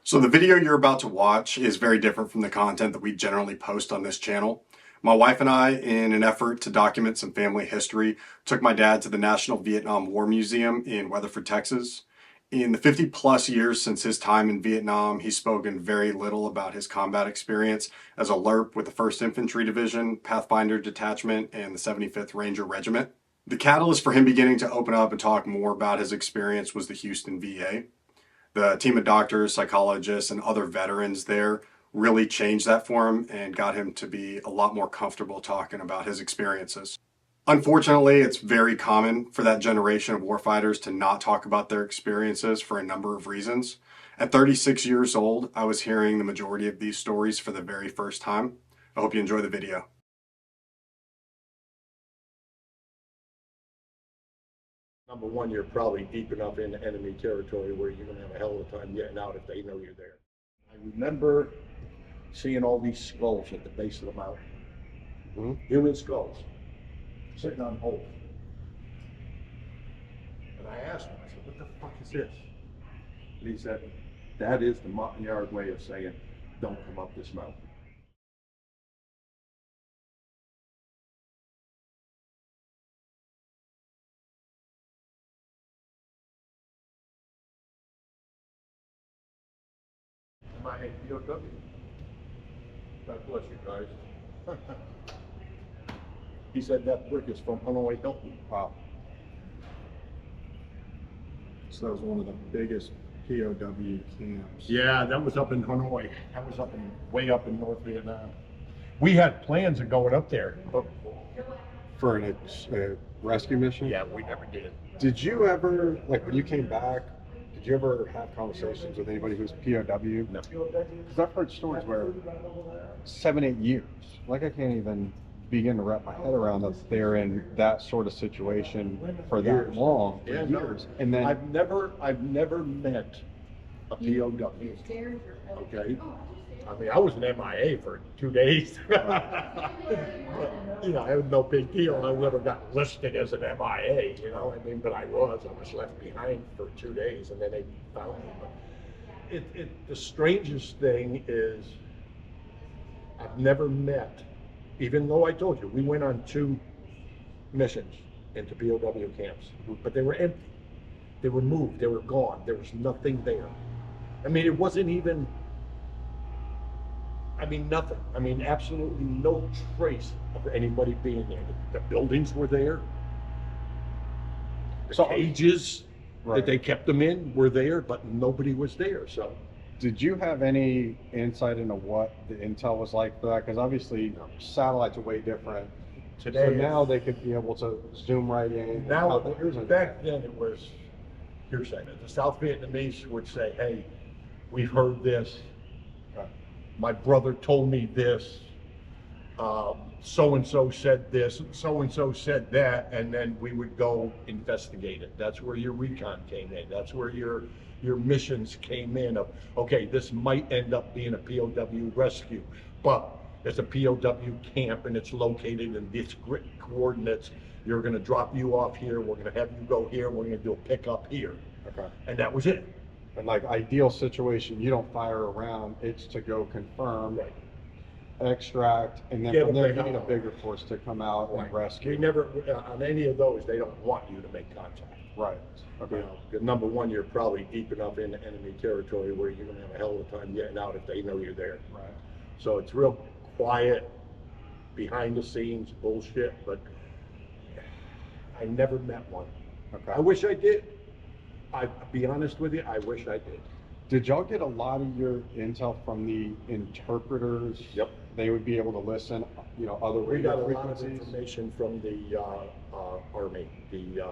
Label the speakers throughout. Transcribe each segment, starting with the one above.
Speaker 1: So the video you're about to watch is very different from the content that we generally post on this channel. My wife and I, in an effort to document some family history, took my dad to the National Vietnam War Museum in Weatherford, Texas. In the 50 plus years since his time in Vietnam, he's spoken very little about his combat experience as a LRRP with the 1st Infantry Division, Pathfinder Detachment, and the 75th Ranger Regiment. The catalyst for him beginning to open up and talk more about his experience was the Houston VA. The team of doctors, psychologists, and other veterans there really changed that for him and got him to be a lot more comfortable talking about his experiences. Unfortunately, it's very common for that generation of warfighters to not talk about their experiences for a number of reasons. At 36 years old, I was hearing the majority of these stories for the very first time. I hope you enjoy the video.
Speaker 2: Number one, you're probably deep enough in enemy territory where you're going to have a hell of a time getting out if they know you're there. I remember seeing all these skulls at the base of the mountain. Human skulls sitting on holes. And I asked him, I said, what the fuck is this? And he said, that is the Montagnard way of saying, don't come up this mountain. My POW. God bless you guys. He said that brick is from Hanoi Hilton.
Speaker 1: Wow. So that was one of the biggest POW camps.
Speaker 2: Yeah, that was up in Hanoi. That was up in way up in North Vietnam. We had plans of going up there, but
Speaker 1: For a rescue mission?
Speaker 2: yeah, we never did.
Speaker 1: Did you ever, like when you came back, did you ever have conversations with anybody who's POW?
Speaker 2: No.
Speaker 1: Because I've heard stories where 7, 8 years, like I can't even begin to wrap my head around that they're in that sort of situation for that long, for
Speaker 2: Yeah,
Speaker 1: years.
Speaker 2: no.
Speaker 1: And then
Speaker 2: I've never met a POW. Okay. I mean, I was an MIA for 2 days. But, you know, it was no big deal. I never got listed as an MIA, you know. I mean, but I was left behind for 2 days, and then they found me. But the strangest thing is, I've never met, even though I told you we went on 2 missions into POW camps, but they were empty. They were moved. They were gone. There was nothing there. I mean, it wasn't even. I mean, nothing. I mean, absolutely no trace of anybody being there. The buildings were there. The cages that they kept them in were there, but nobody was there. So,
Speaker 1: did you have any insight into what the intel was like for that? Because obviously satellites are way different.
Speaker 2: today,
Speaker 1: So now they could be able to zoom right in.
Speaker 2: now back then it was hearsay. The South Vietnamese would say, "Hey, we've heard this. My brother told me this. So and so said this. So and so said that," and then we would go investigate it. That's where your recon came in. That's where your missions came in. Of okay, this might end up being a POW rescue, but it's a POW camp and it's located in these coordinates. You're going to drop you off here. We're going to have you go here. We're going to do a pickup here.
Speaker 1: Okay.
Speaker 2: And that was it.
Speaker 1: And like ideal situation, you don't fire around, it's to go confirm, extract, and then from there you need a bigger force to come out and rescue.
Speaker 2: We never, on any of those, they don't want you to make contact.
Speaker 1: Right. Okay.
Speaker 2: You know, number one, you're probably deep enough in enemy territory where you're going to have a hell of a time getting out if they know you're there.
Speaker 1: Right.
Speaker 2: So it's real quiet, behind the scenes bullshit, but I never met one.
Speaker 1: Okay.
Speaker 2: I wish I did. I'll be honest with you, I wish I did.
Speaker 1: Did y'all get a lot of your intel from the interpreters?
Speaker 2: Yep.
Speaker 1: They would be able to listen, you know, other
Speaker 2: We got
Speaker 1: radio
Speaker 2: a lot of
Speaker 1: frequencies?
Speaker 2: information from the Army, the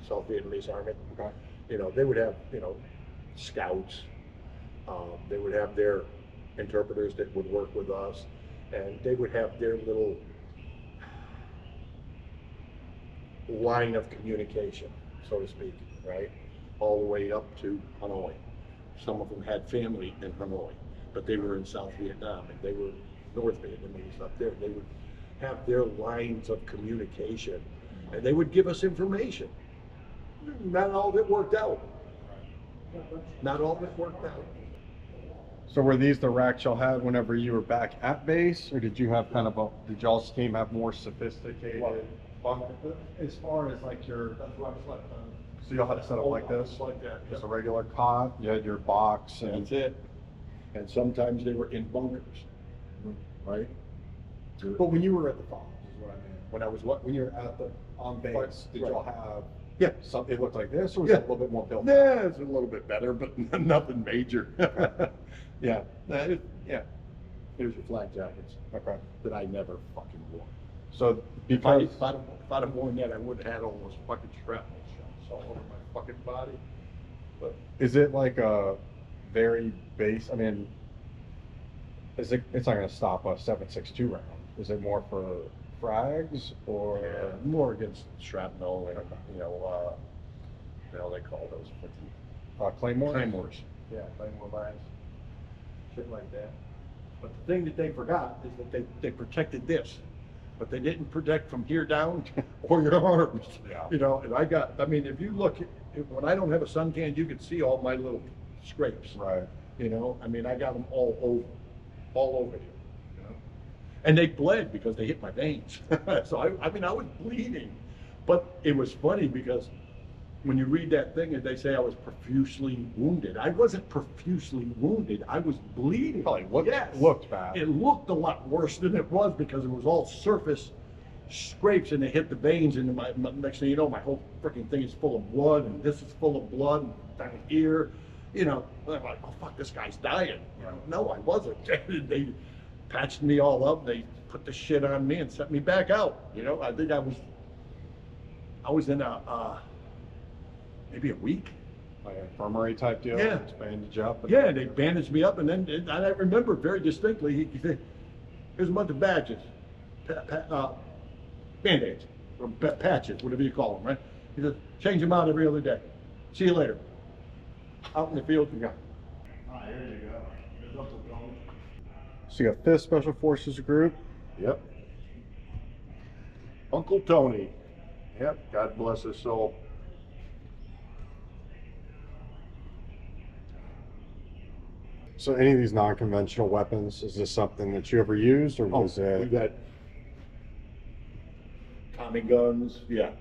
Speaker 2: South Vietnamese Army.
Speaker 1: Okay.
Speaker 2: You know, they would have, you know, scouts. They would have their interpreters that would work with us, and they would have their little line of communication, so to speak, right? All the way up to Hanoi. Some of them had family in Hanoi, but they were in South Vietnam, and they were North Vietnamese up there. They would have their lines of communication, and they would give us information. Not all of it worked out. Not all of it worked out.
Speaker 1: So were these the racks y'all had whenever you were back at base, or did you have kind of a, did y'all's team have more sophisticated bunkers?
Speaker 2: As far as like your, that's what I slept on.
Speaker 1: So y'all had it set up like this?
Speaker 2: Like that.
Speaker 1: Just a regular cot, you had your box and...
Speaker 2: That's it. And sometimes they were in bunkers, right?
Speaker 1: But when you were at the farm, is what I mean.
Speaker 2: When I was what?
Speaker 1: When you were at the, on base, did y'all have...
Speaker 2: Yeah.
Speaker 1: Something looked like this, or was
Speaker 2: Yeah.
Speaker 1: it a little bit more built?
Speaker 2: Yeah, it's a little bit better, but nothing major. Yeah, yeah. Here's your flak jackets.
Speaker 1: Okay.
Speaker 2: That I never fucking wore.
Speaker 1: So
Speaker 2: If I'd
Speaker 1: because...
Speaker 2: have worn that, I would have had all those fucking shrapnel shots all over my fucking body. But
Speaker 1: Is it like a very base, I mean, is it, it's not gonna stop a 7.62 round. Is it more for frags or?
Speaker 2: more against shrapnel and, you know, what the hell they call those?
Speaker 1: Claymore?
Speaker 2: Claymores. Yeah, claymore mines. Shit like that. But the thing that they forgot is that they protected this, but they didn't protect from here down or your arms.
Speaker 1: Yeah.
Speaker 2: You know, and I mean, if you look, when I don't have a suntan, you can see all my little scrapes.
Speaker 1: Right.
Speaker 2: You know, I mean, I got them all over here. You know, and they bled because they hit my veins. So I mean, I was bleeding, but it was funny because when you read that thing and they say I was profusely wounded, I wasn't profusely wounded. I was bleeding.
Speaker 1: Probably looked,
Speaker 2: Yes.
Speaker 1: looked bad.
Speaker 2: It looked a lot worse than it was because it was all surface scrapes and they hit the veins, and my next thing you know, my whole freaking thing is full of blood, and this is full of blood, and down here, you know. And I'm like, oh fuck, this guy's dying. You know, no, I wasn't. They patched me all up. They put the shit on me and sent me back out. You know, I think I was in a maybe a week.
Speaker 1: Like an infirmary type deal?
Speaker 2: Yeah.
Speaker 1: Just bandage up? And
Speaker 2: Yeah, they bandaged me up, and then and I remember very distinctly. He said, "Here's a bunch of badges, band-aids, or patches, whatever you call them, right?" He said, "Change them out every other day. See you later." Out in the field, you go. Ah, here you go. There's Uncle Tony.
Speaker 1: So you got 5th Special Forces Group.
Speaker 2: Yep. Uncle Tony. Yep. God bless his soul.
Speaker 1: So any of these non-conventional weapons, is this something that you ever used, or was
Speaker 2: We
Speaker 1: it?
Speaker 2: got Tommy guns. Yeah.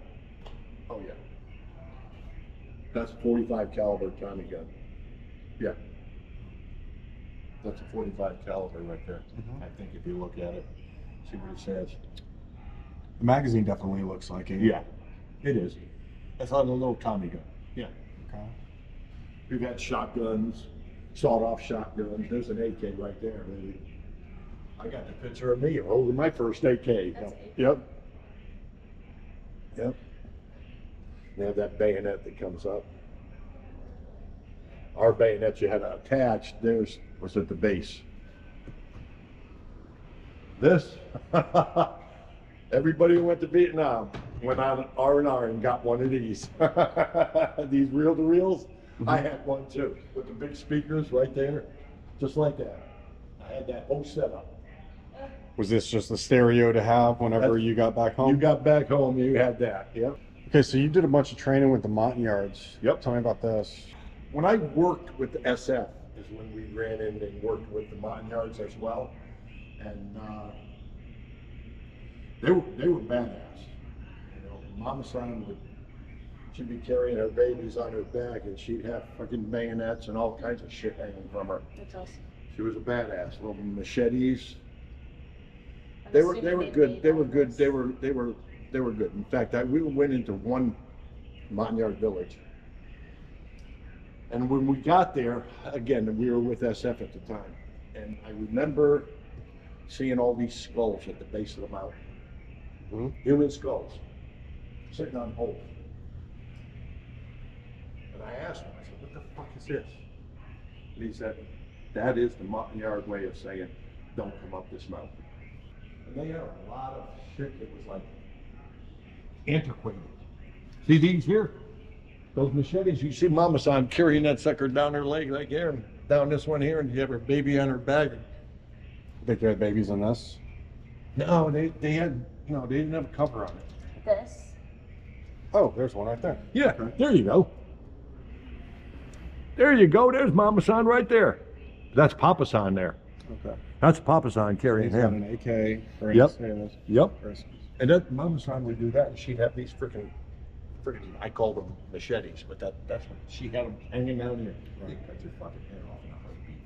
Speaker 2: Oh yeah. That's a 45 caliber Tommy gun. Yeah. That's a 45 caliber right there.
Speaker 1: Mhm.
Speaker 2: I think if you look at it, see what it says.
Speaker 1: The magazine definitely looks like it.
Speaker 2: Yeah, it is. That's on a little Tommy gun. Yeah.
Speaker 1: Okay.
Speaker 2: We've got shotguns, sawed-off shotguns. There's an AK right there, baby. I got the picture of me holding my first AK.
Speaker 3: That's
Speaker 2: Yep. Yep. They have that bayonet that comes up. Our bayonets you had to attach. Theirs was at the base. This, everybody who went to Vietnam went on R&R and got one of these. These reel-to-reels. I had one too, with the big speakers right there, just like that. I had that whole setup.
Speaker 1: Was this just the stereo to have whenever you got back home?
Speaker 2: You got back home, you had that. Yep.
Speaker 1: Okay, so you did a bunch of training with the Montagnards.
Speaker 2: Yep.
Speaker 1: Tell me about this.
Speaker 2: When I worked with the SF is when we ran in and worked with the Montagnards as well, and they were badass. You know, Mama San she'd be carrying her babies on her back, and she'd have fucking bayonets and all kinds of shit hanging from her.
Speaker 3: That's awesome.
Speaker 2: She was a badass. Little machetes.
Speaker 3: I'm
Speaker 2: They were
Speaker 3: assuming
Speaker 2: good.
Speaker 3: made
Speaker 2: They were
Speaker 3: all
Speaker 2: good.
Speaker 3: those.
Speaker 2: They were good. In fact, we went into one Montagnard village, and when we got there, again, we were with SF at the time, and I remember seeing all these skulls at the base of the mountain, human skulls, sitting on poles. And I asked him, I said, "What the fuck is this?" And he said, "That is the Montagnard way of saying, don't come up this mountain." And they had a lot of shit that was like antiquated. See these here? Those machetes, you see Mama San carrying that sucker down her leg like here, and down this one here, and you have her baby on her back.
Speaker 1: Think you had babies in this?
Speaker 2: No, they didn't have a cover on it.
Speaker 3: This.
Speaker 1: Oh, there's one right there.
Speaker 2: Yeah, there you go. There you go, there's Mama San right there. That's Papasan there.
Speaker 1: Okay.
Speaker 2: That's Papasan carrying
Speaker 1: He's got
Speaker 2: him.
Speaker 1: an AK. Or
Speaker 2: Yep.
Speaker 1: his
Speaker 2: Yep.
Speaker 1: rations.
Speaker 2: And then Mama San would do that, and she'd have these freaking, I called them machetes, but that's what she had them hanging down here.
Speaker 1: Right.
Speaker 2: You cut your fucking head off in a heartbeat.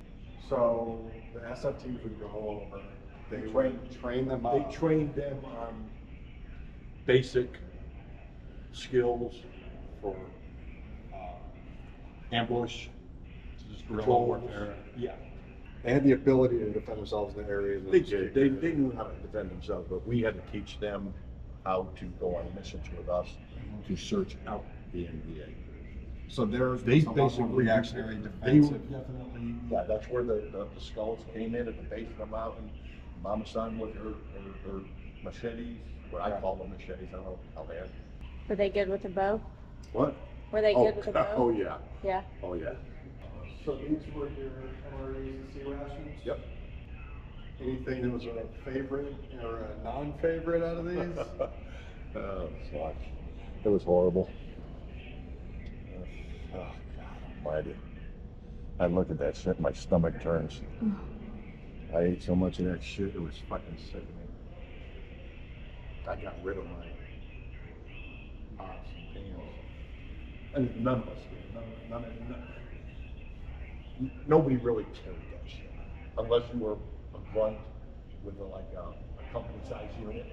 Speaker 1: So the SFTs would go over. They train them
Speaker 2: They
Speaker 1: up.
Speaker 2: trained them on basic skills for ambush,
Speaker 1: Guerrilla
Speaker 2: patrols.
Speaker 1: warfare.
Speaker 2: Yeah,
Speaker 1: They had the ability to defend themselves in the areas.
Speaker 2: they did. They knew how to defend themselves, but we had to teach them how to go on missions with us to search out the NBA.
Speaker 1: So there's
Speaker 2: They
Speaker 1: a lot more
Speaker 2: basically
Speaker 1: reactionary
Speaker 2: They were
Speaker 1: defensive.
Speaker 2: definitely, yeah, that's where the skulls came in at the base of the mountain. Mama San with her machetes, what I call them machetes, I don't know how they are.
Speaker 3: Were they good with the bow?
Speaker 2: What?
Speaker 3: Were they good with the bow?
Speaker 2: Oh, yeah.
Speaker 3: Yeah.
Speaker 2: Oh, yeah.
Speaker 1: So these were your LRRPs and C rations?
Speaker 2: Yep.
Speaker 1: Anything that was a favorite or a non-favorite out of these?
Speaker 2: Oh, fuck. It was horrible. Oh, God almighty. I look at that shit, my stomach turns. I ate so much of that shit, it was fucking sickening. I got rid of my pots and pans. And none of us did. Nobody really carried that shit. Unless you were a grunt with a company size unit,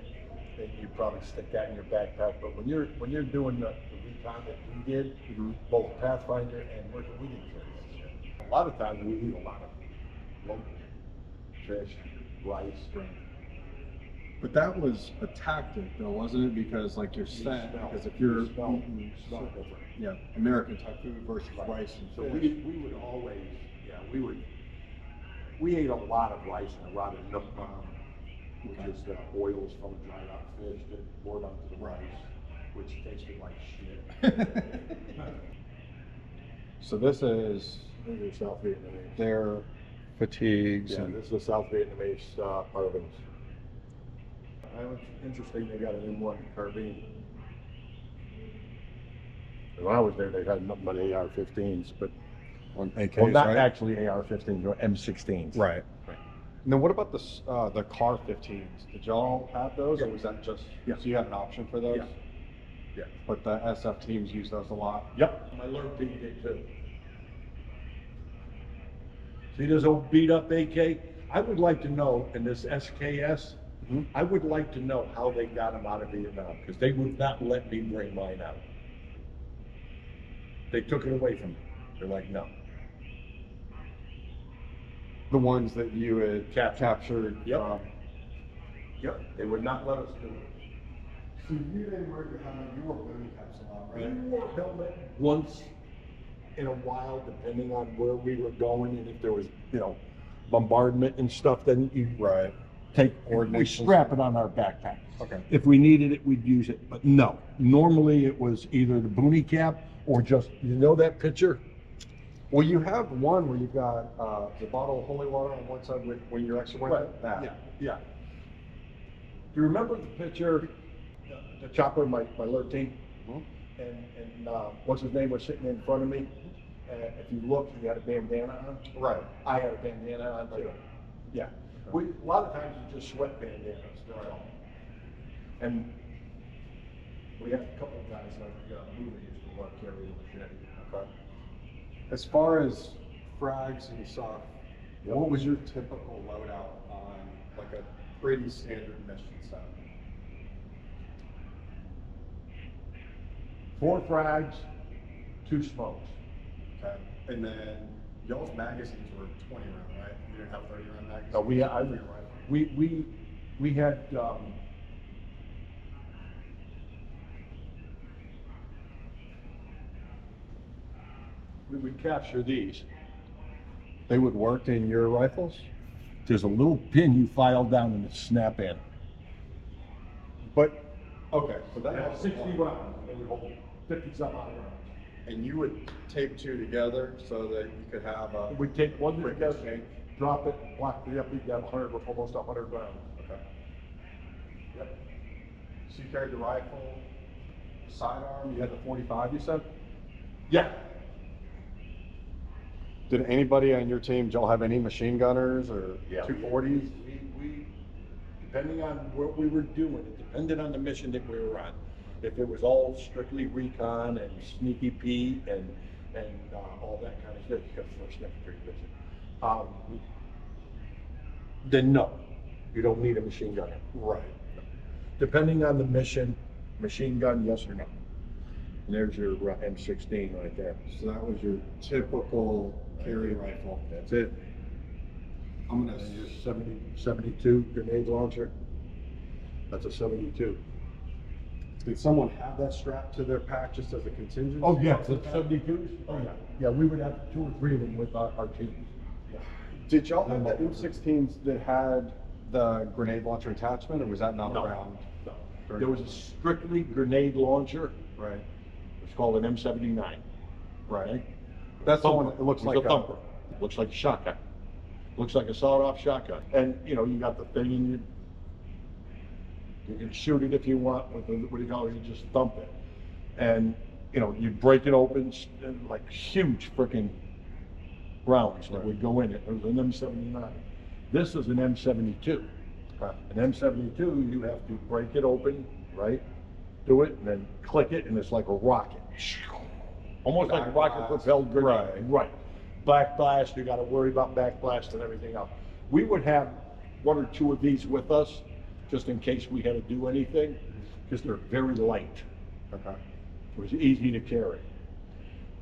Speaker 2: then you probably stick that in your backpack. But when you're doing the recon that we did, both Pathfinder and we didn't carry that shit. A lot of times we eat a lot of local fish, rice.
Speaker 1: But that was a tactic, though, wasn't it? Because, like, you're sent. Because if you're eating, yeah, American type food versus rice and
Speaker 2: So
Speaker 1: fish.
Speaker 2: we would always, we ate a lot of rice and a lot of nook which is the oils from the dried out fish that poured onto the rice, which tasted like shit.
Speaker 1: So this is
Speaker 2: These are South Vietnamese.
Speaker 1: their fatigues.
Speaker 2: Yeah,
Speaker 1: And
Speaker 2: this is the South Vietnamese Marvins. It was interesting, they got an M1 carbine. When I was there, they had nothing but AR-15s, but
Speaker 1: AKs,
Speaker 2: well, not
Speaker 1: right?
Speaker 2: actually AR-15s, or M16s.
Speaker 1: Right. And then what about the car 15s? Did y'all have those, or was that just?
Speaker 2: Yeah.
Speaker 1: So you had an option for those?
Speaker 2: Yeah. Yeah.
Speaker 1: But the SF teams use those a lot.
Speaker 2: Yep. My LRRP did too. See this old beat up AK? I would like to know, in this SKS, I would like to know how they got them out of Vietnam, because they would not let me bring mine out. They took it away from me. They're like, no.
Speaker 1: The ones that you had captured.
Speaker 2: Yep. Yep. They would not let us do it.
Speaker 1: So you didn't wear your helmet. You wore booby caps a lot, right?
Speaker 2: We wore a helmet once in a while, depending on where we were going, and if there was, bombardment and stuff, then you take we
Speaker 1: Ordnance.
Speaker 2: strap it on our backpack.
Speaker 1: Okay.
Speaker 2: If we needed it, we'd use it. But no, normally it was either the boonie cap or just, that picture?
Speaker 1: Well, you have one where you've got the bottle of holy water on one side when you're actually wearing it. That.
Speaker 2: Yeah. Do you remember the picture, the chopper, my alert team? And what's his name was sitting in front of me? If you look, he had a bandana on.
Speaker 1: Right.
Speaker 2: I had a bandana on too. Yeah. A lot of times you just sweat bandanas. And we had a couple of guys like Booby used to want to carry a machete. Okay.
Speaker 1: As far as frags and stuff, what was your typical loadout on like a pretty standard mission set?
Speaker 2: 4 frags, 2 smokes.
Speaker 1: Okay. And then y'all's magazines were 20 round, right? You didn't have 30 round magazines?
Speaker 2: No, we had we would capture these.
Speaker 1: They would work in your rifles?
Speaker 2: There's a little pin you file down and it's snap in.
Speaker 1: But, okay, so that
Speaker 2: They had
Speaker 1: was
Speaker 2: 60 rounds, they would hold 50 some odd rounds.
Speaker 1: And you would tape 2 together so that you could have a.
Speaker 2: We'd take one
Speaker 1: quick
Speaker 2: together,
Speaker 1: exchange.
Speaker 2: drop it, block it up, we'd have almost 100 rounds.
Speaker 1: Okay.
Speaker 2: Yep.
Speaker 1: So you carried the rifle, sidearm, you had the 45 you said?
Speaker 2: Yeah.
Speaker 1: Did anybody on your team, did y'all have any machine gunners or
Speaker 2: Yeah.
Speaker 1: 240s?
Speaker 2: We, depending on what we were doing, it depended on the mission that we were on. If it was all strictly recon and sneaky Pete and all that kind of stuff, you got first infantry division. Then no, you don't need a machine gunner.
Speaker 1: Right.
Speaker 2: Depending on the mission, machine gun, yes or no. And there's your M16 right there.
Speaker 1: So that was your typical carry rifle.
Speaker 2: That's it.
Speaker 1: I'm gonna.
Speaker 2: And your 72 grenade launcher. That's a 72.
Speaker 1: Did someone have that strapped to their pack just as a contingency?
Speaker 2: Oh, yeah, the 72s? Oh, yeah. Yeah, we would have 2 or 3 of them with our teams.
Speaker 1: Did y'all have the M16s that had the grenade launcher attachment, or was that not
Speaker 2: No.
Speaker 1: around?
Speaker 2: No. There was a strictly grenade launcher.
Speaker 1: Right.
Speaker 2: It's called an M79.
Speaker 1: Right. That's the one that looks
Speaker 2: It's
Speaker 1: like
Speaker 2: a thumper. Looks like a shotgun. Looks like a sawed-off shotgun. And, you know, you got the thing and you can shoot it if you want with the, what do you call it, you just thump it. And, you know, you break it open, and like huge freaking rounds that would go in it. It was an M79. This is an M72. An M72, you have to break it open, right? Do it, and then click it, and it's like a rocket. Almost like a rocket propelled grenade. Right. Backblast, you got to worry about backblast and everything else. We would have 1 or 2 of these with us, just in case we had to do anything, because they're very light.
Speaker 1: Okay.
Speaker 2: It was easy to carry.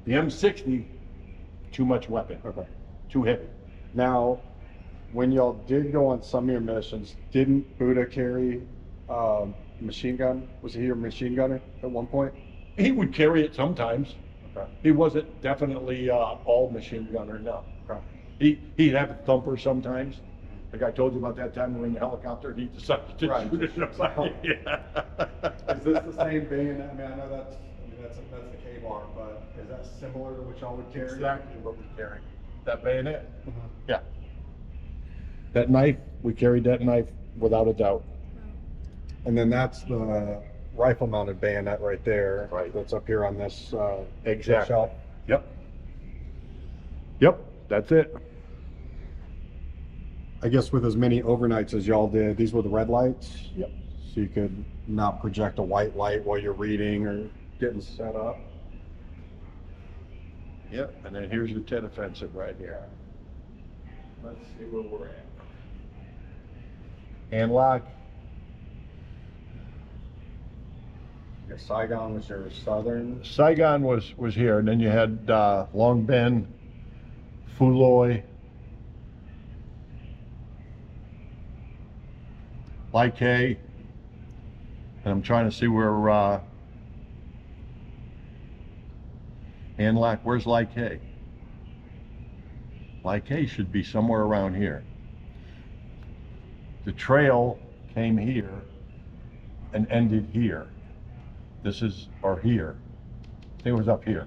Speaker 2: The M60, too much weapon.
Speaker 1: Okay.
Speaker 2: Too heavy.
Speaker 1: Now, when y'all did go on some of your missions, didn't Buddha carry machine gun? Was he your machine gunner at one point?
Speaker 2: He would carry it sometimes.
Speaker 1: Okay.
Speaker 2: He wasn't definitely all machine gunner, no.
Speaker 1: Okay.
Speaker 2: He'd have a thumper sometimes. Like I told you about that time we were in the helicopter, he decided to shoot it in the plane. Yeah.
Speaker 1: Is this the same bayonet? I mean, I know that's the K-bar, but is that similar to what y'all would carry?
Speaker 2: Exactly what we carry. That bayonet?
Speaker 1: Mhm.
Speaker 2: Yeah. That knife, we carried that knife without a doubt.
Speaker 1: And then that's the rifle-mounted bayonet right there.
Speaker 2: Right.
Speaker 1: That's up here on this
Speaker 2: Exactly.
Speaker 1: shelf.
Speaker 2: Yep. Yep, that's it.
Speaker 1: I guess with as many overnights as y'all did, these were the red lights?
Speaker 2: Yep.
Speaker 1: So you could not project a white light while you're reading or getting set up.
Speaker 2: Yep, and then here's your tent offensive right here. Let's see where we're at. Hand lock.
Speaker 1: Your Saigon was your southern.
Speaker 2: Saigon was here, and then you had Long Ben, Fuloy, Lai K, and I'm trying to see where Hanlock, where's Lai K? Lai K should be somewhere around here. The trail came here and ended here. This is, or here. I think it was up here.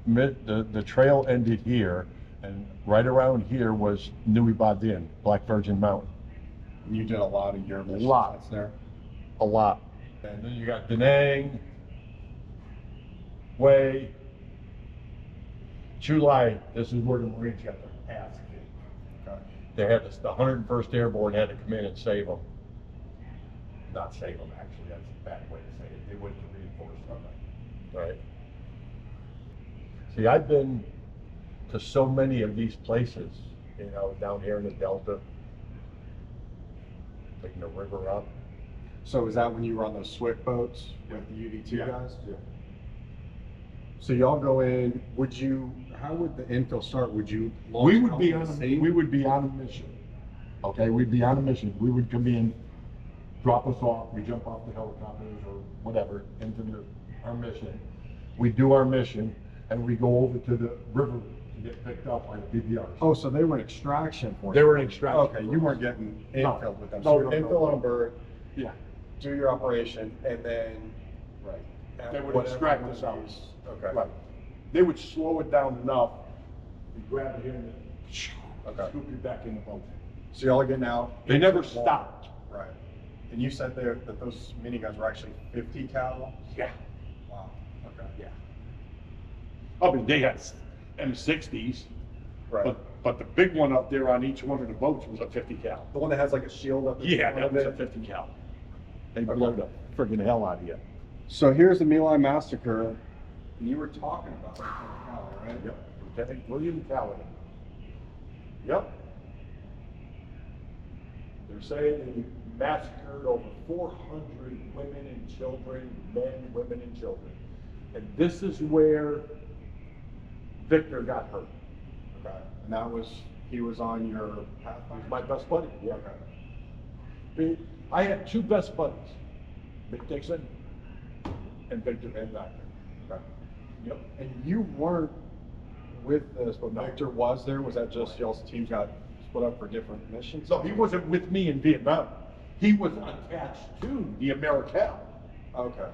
Speaker 2: The trail ended here, and right around here was Nui Badin, Black Virgin Mountain.
Speaker 1: You did a lot of your missions
Speaker 2: Lot.
Speaker 1: there.
Speaker 2: A lot. And then you got Da Nang, Hwy, Chu Lai. This is where the Marines got their ass kicked.
Speaker 1: Okay.
Speaker 2: They had this, the 101st Airborne had to come in and save them. Not save them, actually, that's a bad way to say it. They went to reinforce them. Right. See, I've been to so many of these places, you know, down here in the Delta, taking the river up.
Speaker 1: So was that when you were on those Swift boats with the UD2 guys?
Speaker 2: Yeah.
Speaker 1: So y'all go in, how would the infill start? Would you launch
Speaker 2: We would
Speaker 1: out
Speaker 2: be
Speaker 1: to
Speaker 2: on
Speaker 1: the
Speaker 2: a,
Speaker 1: sea?
Speaker 2: we would be on a mission. Okay, we'd be on a mission. We would come in, drop us off, we jump off the helicopters or whatever into our mission. We do our mission and we go over to the river to get picked up by the BBRs.
Speaker 1: Oh, so they were an extraction force.
Speaker 2: They were an extraction.
Speaker 1: Okay, you weren't getting
Speaker 2: No.
Speaker 1: infill with them.
Speaker 2: No,
Speaker 1: So infill on bird,
Speaker 2: Yeah.
Speaker 1: do your operation, and then
Speaker 2: They would
Speaker 1: whatever
Speaker 2: extract
Speaker 1: one
Speaker 2: us
Speaker 1: of
Speaker 2: out.
Speaker 1: these- Okay.
Speaker 2: Right. They would slow it down enough, you grab it in and
Speaker 1: Okay.
Speaker 2: scoop you back in the boat.
Speaker 1: So y'all are getting out.
Speaker 2: They never stopped.
Speaker 1: Right. And you said there that those miniguns were actually 50 cal?
Speaker 2: Yeah.
Speaker 1: Wow. Okay.
Speaker 2: Yeah. I mean, they had M60s.
Speaker 1: Right.
Speaker 2: But the big one up there on each one of the boats was a 50 cal.
Speaker 1: The one that has like a shield up.
Speaker 2: Yeah, that was a 50 cal. They blow the friggin' hell out of you.
Speaker 1: So here's the My Lai massacre, and you were talking about Lieutenant Calley, right?
Speaker 2: Yep, Lieutenant William Calley. Yep. They're saying they massacred over 400 women and children, men, women, and children. And this is where Victor got hurt.
Speaker 1: Okay. And that was, he was on your Pathfinder?
Speaker 2: He's my best buddy. Yeah.
Speaker 1: Okay.
Speaker 2: I had two best buddies, Mick Dixon and Victor Van Dyke.
Speaker 1: Okay.
Speaker 2: Yep.
Speaker 1: And you weren't with this, but
Speaker 2: No.
Speaker 1: Victor was there? Was that just y'all's teams got split up for different missions?
Speaker 2: So he wasn't with me in Vietnam. He was attached to the Americal.
Speaker 1: Okay.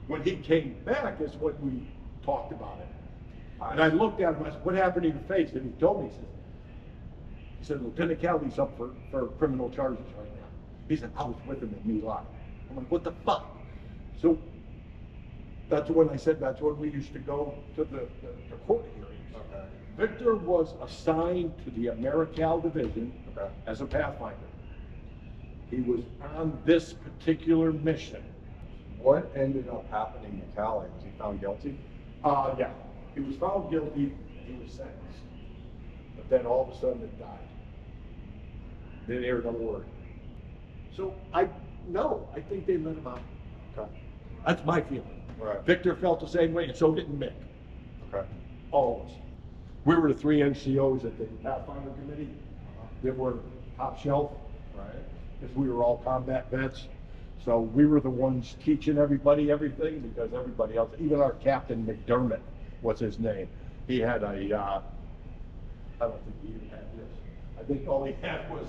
Speaker 2: When he came back is when we talked about it. And I looked at him, I said, what happened to your face? And he told me, he said, Lieutenant Calley's up for criminal charges right now. He said, I was with him in My Lai. I'm like, what the fuck? So that's when I said, that's when we used to go to the court hearings.
Speaker 1: Okay.
Speaker 2: Victor was assigned to the Americal division
Speaker 1: Okay.
Speaker 2: as a Pathfinder. He was on this particular mission.
Speaker 1: What ended up happening to Calley? Was he found guilty?
Speaker 2: Yeah, he was found guilty, he was sentenced. But then all of a sudden it died. Didn't hear another word. So I think they let him out.
Speaker 1: Okay.
Speaker 2: That's my feeling.
Speaker 1: Right.
Speaker 2: Victor felt the same way, and so did Mick.
Speaker 1: Okay.
Speaker 2: All of us. We were the three NCOs at the Pathfinder committee that were top shelf,
Speaker 1: Right.
Speaker 2: because we were all combat vets. So we were the ones teaching everybody everything, because everybody else, even our Captain McDermott was his name. He had a, I don't think he even had this. I think all he had was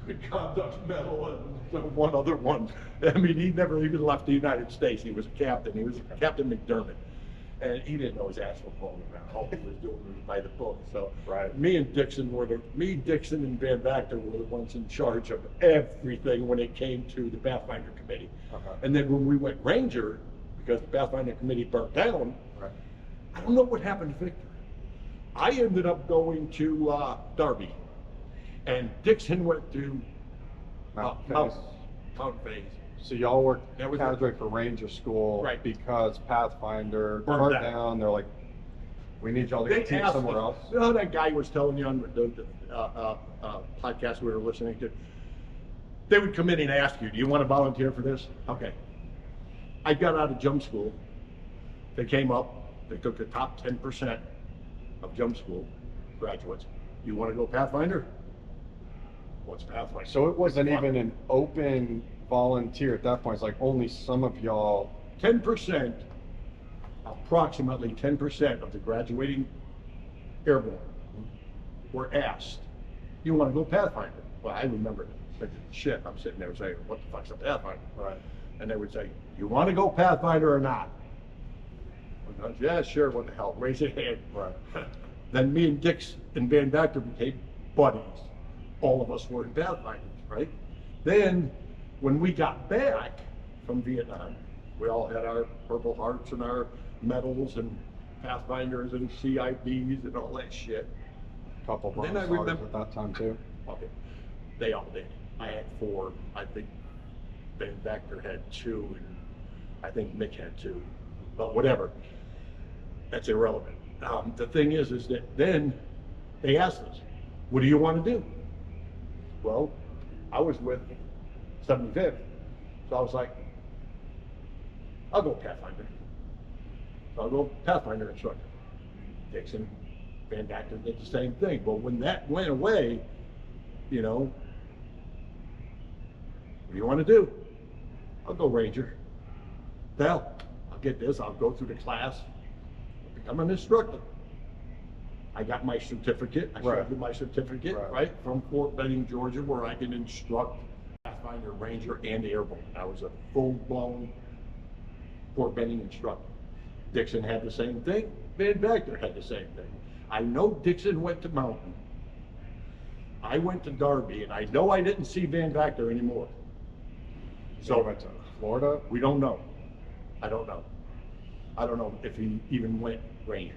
Speaker 2: good conduct medal and one other one. I mean, he never even left the United States. He was a captain. He was Captain McDermott. And he didn't know his ass was falling around. All he was doing was by the book. So
Speaker 1: Right.
Speaker 2: me, Dixon, and Van Vactor were the ones in charge of everything when it came to the Pathfinder committee.
Speaker 1: Okay.
Speaker 2: And then when we went Ranger, because the Pathfinder committee burnt down,
Speaker 1: Right.
Speaker 2: I don't know what happened to Victor. I ended up going to Darby, and Dixon went to
Speaker 1: Mount
Speaker 2: Mount Phase.
Speaker 1: So y'all worked
Speaker 2: That was
Speaker 1: cadre for Ranger School,
Speaker 2: Right.
Speaker 1: Because Pathfinder
Speaker 2: Burned
Speaker 1: burnt
Speaker 2: down.
Speaker 1: down. They're like, we need y'all to
Speaker 2: They
Speaker 1: go teach
Speaker 2: asked
Speaker 1: somewhere
Speaker 2: us-
Speaker 1: else.
Speaker 2: You know, that guy was telling you on the podcast we were listening to. They would come in and ask you, "Do you want to volunteer for this?" Okay. I got out of jump school. They came up. They took the top 10% of jump school graduates. You want to go Pathfinder? What's Pathfinder?
Speaker 1: So it wasn't
Speaker 2: It's fun.
Speaker 1: even an open volunteer at that point. It's like only some of y'all.
Speaker 2: 10%, approximately 10% of the graduating airborne were asked, "You want to go Pathfinder?" Well, I remember thinking, shit, I'm sitting there saying, what the fuck's a Pathfinder?
Speaker 1: Right.
Speaker 2: And they would say, "You want to go Pathfinder or not?" I was, yeah, sure, what the hell, raise your hand.
Speaker 1: Right.
Speaker 2: Then me and Dix and Van Vactor became buddies. All of us were in Pathfinders, right? Then, when we got back from Vietnam, we all had our Purple Hearts and our medals and Pathfinders and CIBs and all that shit.
Speaker 1: Couple
Speaker 2: Then I
Speaker 1: bronze stars
Speaker 2: remember-
Speaker 1: at that time too.
Speaker 2: Okay, they all did. I had 4. I think Van Vactor had 2, and I think Mick had 2. But whatever, that's irrelevant. The thing is that then they asked us, "What do you want to do?" Well, I was with 75th, so I was like, "I'll go Pathfinder." So I'll go Pathfinder instructor. Dixon, Van Vactor did the same thing. But when that went away, you know, what do you want to do? I'll go Ranger. Well, I'll get this. I'll go through the class, become an instructor. I got my certificate. I
Speaker 1: Right.
Speaker 2: showed you my certificate,
Speaker 1: Right.
Speaker 2: right, from Fort Benning, Georgia, where I can instruct Pathfinder, Ranger, and Airborne. I was a full-blown Fort Benning instructor. Dixon had the same thing. Van Vactor had the same thing. I know Dixon went to Mountain. I went to Darby, and I know I didn't see Van Vactor anymore.
Speaker 1: So
Speaker 2: So
Speaker 1: went to Florida.
Speaker 2: we don't know. I don't know. I don't know if he even went Ranger.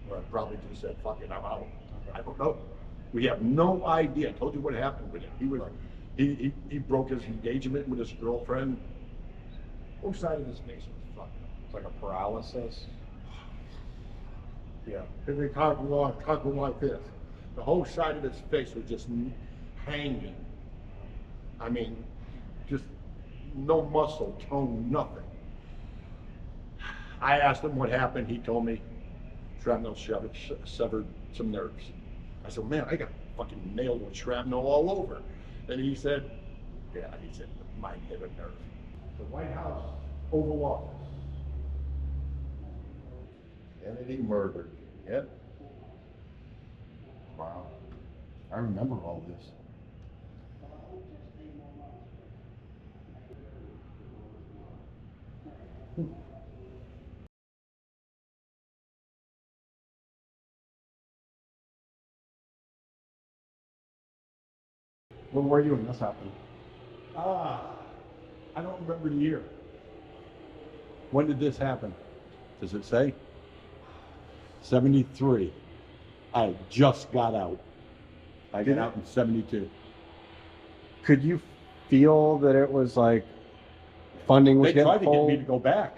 Speaker 2: or probably just said, fuck it, I'm out. I don't know. We have no idea. I told you what happened with him. He broke his engagement with his girlfriend. Both sides of his face was fucked up.
Speaker 1: It's like a paralysis. Yeah.
Speaker 2: And they talk like this. The whole side of his face was just hanging. I mean, just no muscle, tone, nothing. I asked him what happened. He told me shrapnel severed some nerves. I said, man, I got fucking nailed with shrapnel all over. And he said, yeah, he said, mine hit a nerve. The White House Oval Office. Kennedy murdered. Yep.
Speaker 4: Wow. I remember all this.
Speaker 1: Where were you when this happened?
Speaker 2: I don't remember the year. When did this happen? Does it say? 73. I just got out. I got out in 72.
Speaker 1: Could you feel that it was like funding was
Speaker 2: They
Speaker 1: getting
Speaker 2: tried to get
Speaker 1: pulled?
Speaker 2: me to go back.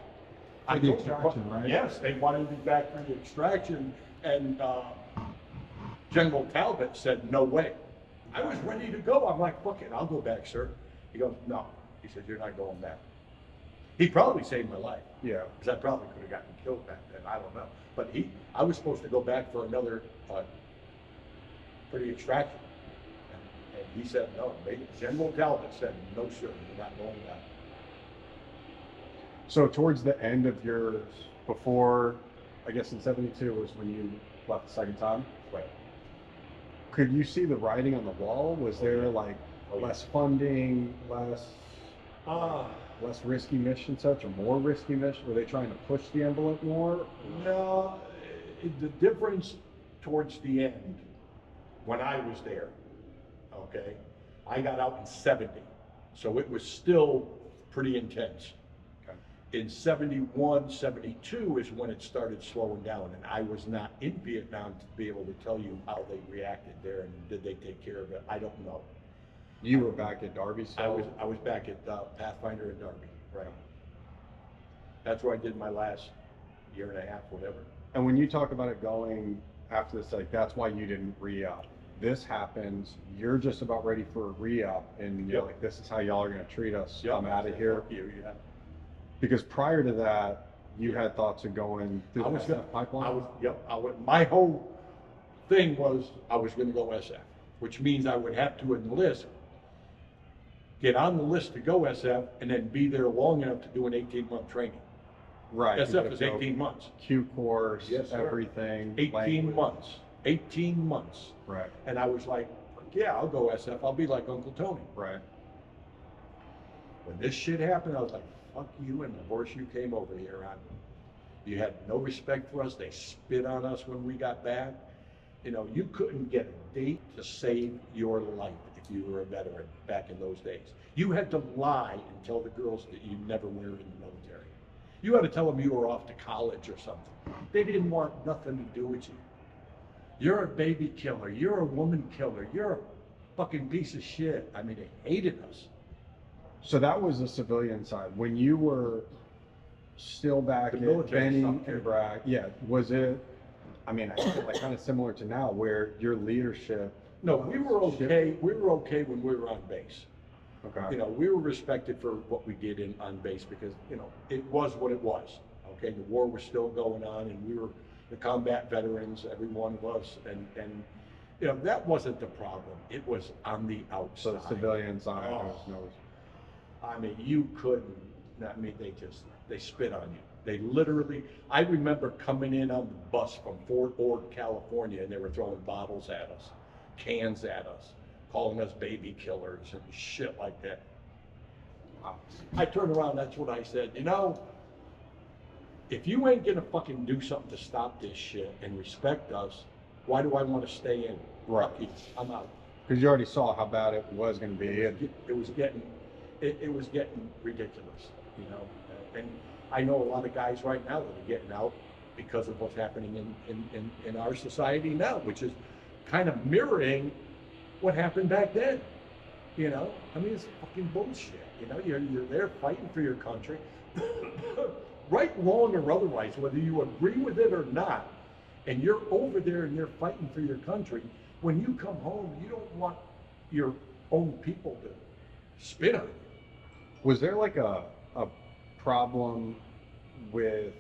Speaker 1: For the extraction, right?
Speaker 2: Yes, they wanted me back for the extraction, and General Talbot said, no way. I was ready to go. I'm like, fuck it, I'll go back, sir. He goes, no. He said, you're not going back. He probably saved my life.
Speaker 1: Yeah.
Speaker 2: Because I probably could have gotten killed back then. I don't know. But I was supposed to go back for another, for the extraction. And he said, no. General Talbot said, no, sir, you're not going back.
Speaker 1: So towards the end of yours, before, I guess in 72 was when you left the second time?
Speaker 2: Right.
Speaker 1: Could you see the writing on the wall? Was there like less funding, less risky mission sets or more risky mission? Were they trying to push the envelope more?
Speaker 2: No, the difference towards the end, when I was there, okay, I got out in 70, so it was still pretty intense.
Speaker 1: Okay.
Speaker 2: In 71, 72 is when it started slowing down, and I was not in Vietnam to be able to tell you how they reacted there and did they take care of it. I don't know.
Speaker 1: You were back at Darby, so
Speaker 2: I was back at Pathfinder at Darby, right. That's where I did my last year and a half, whatever.
Speaker 1: And when you talk about it going after this, like that's why you didn't re-up. This happens, you're just about ready for a re-up, and you're like, this is how y'all are going to treat us. I'm out of here.
Speaker 2: Yeah.
Speaker 1: Because prior to that, you had thoughts of going through the SF pipeline?
Speaker 2: My whole thing was I was going to go SF, which means I would have to enlist, get on the list to go SF, and then be there long enough to do an 18-month training.
Speaker 1: Right.
Speaker 2: SF is 18 months.
Speaker 1: Q course,
Speaker 2: Yes, sir.
Speaker 1: everything.
Speaker 2: 18
Speaker 1: language.
Speaker 2: months. 18 months.
Speaker 1: Right.
Speaker 2: And I was like, yeah, I'll go SF. I'll be like Uncle Tony.
Speaker 1: Right.
Speaker 2: When this shit happened, I was like, fuck you and the horse you came over here on. You had no respect for us. They spit on us when we got back. You know, you couldn't get a date to save your life if you were a veteran back in those days. You had to lie and tell the girls that you never were in the military. You had to tell them you were off to college or something. They didn't want nothing to do with you. You're a baby killer. You're a woman killer. You're a fucking piece of shit. I mean, they hated us.
Speaker 1: So that was the civilian side. When you were still back
Speaker 2: The
Speaker 1: at
Speaker 2: military
Speaker 1: Benny
Speaker 2: stopped
Speaker 1: and
Speaker 2: here.
Speaker 1: Bragg, yeah, was it, I mean, I feel like kind of similar to now where your leadership.
Speaker 2: No, we were okay. We were okay when we were on base.
Speaker 1: Okay.
Speaker 2: You know, we were respected for what we did on base because, you know, it was what it was. Okay, the war was still going on, and we were the combat veterans, every one of us, and you know, that wasn't the problem. It was on the outside.
Speaker 1: So the civilian side,
Speaker 2: Oh.
Speaker 1: there was no.
Speaker 2: I mean, you couldn't. I mean, they spit on you. They literally. I remember coming in on the bus from Fort Ord, California, and they were throwing bottles at us, cans at us, calling us baby killers and shit like that. I turned around. That's what I said. You know, if you ain't gonna fucking do something to stop this shit and respect us, why do I want to stay in?
Speaker 1: Right.
Speaker 2: Fuck you. I'm out.
Speaker 1: Because you already saw how bad it was going to be.
Speaker 2: It was getting ridiculous, you know. And I know a lot of guys right now that are getting out, because of what's happening in our society now, which is kind of mirroring what happened back then. You know, I mean, it's fucking bullshit. You know, you're there fighting for your country, right, wrong, or otherwise, whether you agree with it or not, and you're over there and you're fighting for your country. When you come home, you don't want your own people to spit on you.
Speaker 5: Was there like a problem with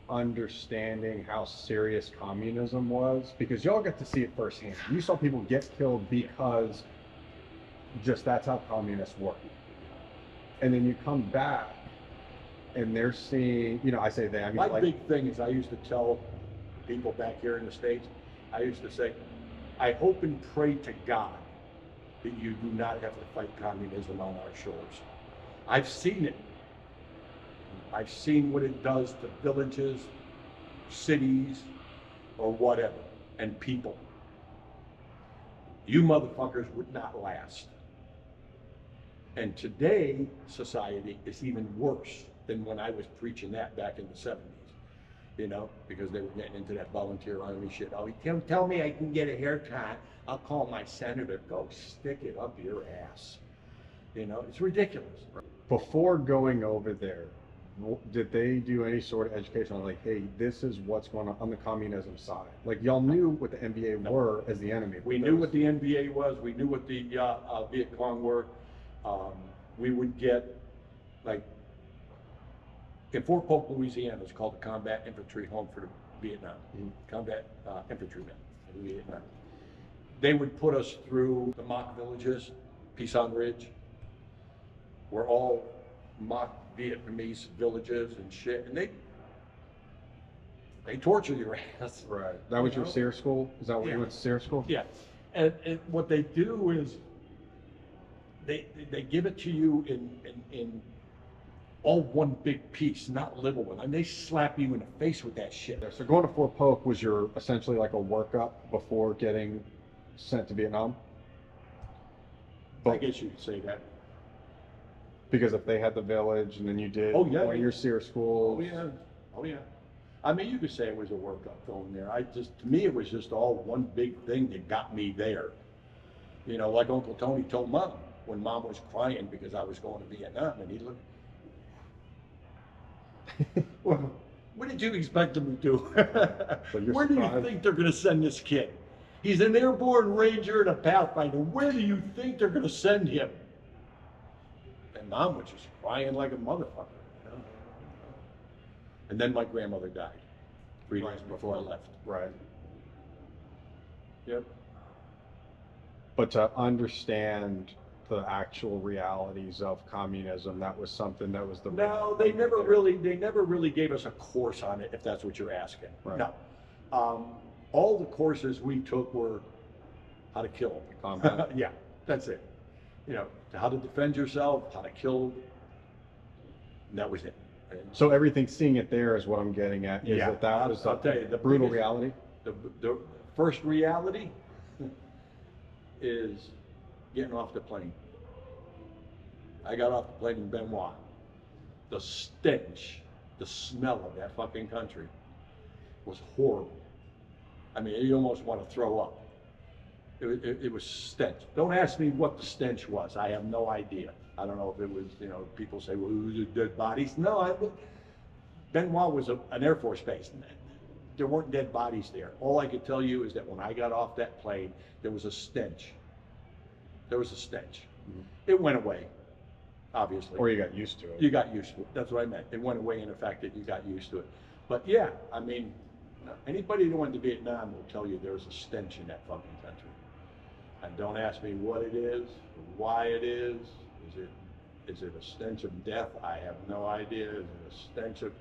Speaker 5: understanding how serious communism was? Because y'all got to see it firsthand. You saw people get killed because just that's how communists work. And then you come back and they're seeing, you know, I say they, I mean,
Speaker 2: My
Speaker 5: like,
Speaker 2: big thing is I used to tell people back here in the States, I used to say, I hope and pray to God that you do not have to fight communism on our shores. I've seen it. I've seen what it does to villages, cities, or whatever, and people. You motherfuckers would not last. And today, society is even worse than when I was preaching that back in the 70s. You know, because they were getting into that volunteer army shit. Oh, tell me I can get a haircut. I'll call my senator. Go stick it up your ass. You know, it's ridiculous.
Speaker 5: before going over there, did they do any sort of education on like, hey, this is what's going on the communism side? Like y'all knew what the NBA were as the enemy.
Speaker 2: We knew what the NBA was. We knew what the Viet Cong were. We would get, like, in Fort Polk, Louisiana, it's called the Combat Infantry Home for the Vietnam. Combat infantrymen in Vietnam. They would put us through the mock villages, Peace on Ridge. We're all mock Vietnamese villages and shit, and they torture your ass.
Speaker 5: Right. That was your SEER school? Is that what you went to SEER school?
Speaker 2: Yeah. And what they do is they give it to you in all one big piece, not little one. And they slap you in the face with that shit.
Speaker 5: So going to Fort Polk was your essentially like a workup before getting sent to Vietnam?
Speaker 2: I guess you could say that.
Speaker 5: Because if they had the village and then you did
Speaker 2: one of
Speaker 5: your SEER schools.
Speaker 2: Oh yeah. Oh yeah. I mean, you could say it was a workup going there. To me, it was just all one big thing that got me there. You know, like Uncle Tony told Mom when Mom was crying because I was going to Vietnam, and he looked, well, what did you expect them to do?
Speaker 5: So you're
Speaker 2: Where do you
Speaker 5: surprised?
Speaker 2: think they're going to send this kid? He's an airborne ranger and a Pathfinder. Where do you think they're going to send him? And Mom was just crying like a motherfucker. You know? And then my grandmother died 3 days before I left.
Speaker 5: Right.
Speaker 2: Yep.
Speaker 5: But to understand the actual realities of communism, that was something that was the
Speaker 2: No, they never really gave us a course on it, if that's what you're asking.
Speaker 5: Right.
Speaker 2: No. All the courses we took were how to kill.
Speaker 5: Combat.
Speaker 2: Yeah, that's it. You know, how to defend yourself, how to kill, and that was it. And
Speaker 5: So everything, seeing it there is what I'm getting at. Is
Speaker 2: Yeah,
Speaker 5: that was
Speaker 2: I'll tell you, the
Speaker 5: brutal
Speaker 2: biggest-
Speaker 5: reality.
Speaker 2: the first reality is getting off the plane. I got off the plane in Benoit. The stench, the smell of that fucking country was horrible. I mean, you almost want to throw up. It was stench. Don't ask me what the stench was. I have no idea. I don't know if it was, you know, people say, well, it was dead bodies. No, Benoit was an Air Force base. There weren't dead bodies there. All I could tell you is that when I got off that plane, there was a stench. There was a stench. It went away, obviously.
Speaker 5: Or you got used to it.
Speaker 2: You got used to it. That's what I meant. It went away in the fact that you got used to it. But yeah, I mean, anybody that went to Vietnam will tell you there's a stench in that fucking country. And don't ask me what it is, why it is. Is it a stench of death? I have no idea. Is it a stench of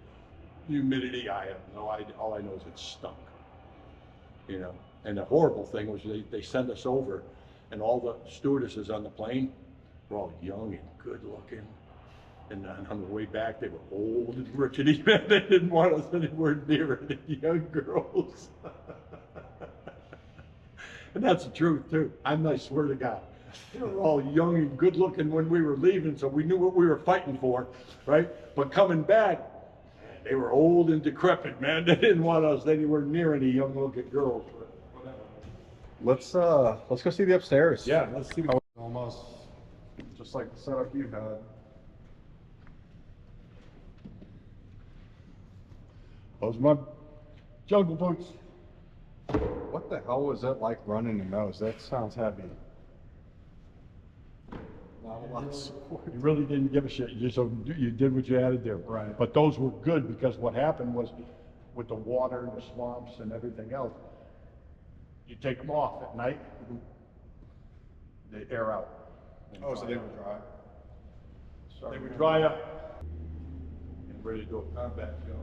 Speaker 2: humidity? I have no idea. All I know is it stunk. You know, and the horrible thing was they sent us over, and all the stewardesses on the plane were all young and good looking. And on the way back, they were old and rickety men. They didn't want us anywhere near any young girls. And that's the truth too. I swear to God. They were all young and good looking when we were leaving, so we knew what we were fighting for, right? But coming back, They were old and decrepit, man. They didn't want us anywhere near any young looking girls.
Speaker 5: Let's go see the upstairs.
Speaker 2: Yeah, let's see.
Speaker 5: Almost just like the setup you had.
Speaker 2: Those my jungle boots.
Speaker 5: What the hell was it like running in those? That sounds heavy. Not a lot of support.
Speaker 2: You really didn't give a shit. You did what you had to do.
Speaker 5: Right.
Speaker 2: But those were good because what happened was with the water and the swamps and everything else, you take them off at night, they air out.
Speaker 5: Oh, so they were dry.
Speaker 2: They would dry up and ready to do a combat job.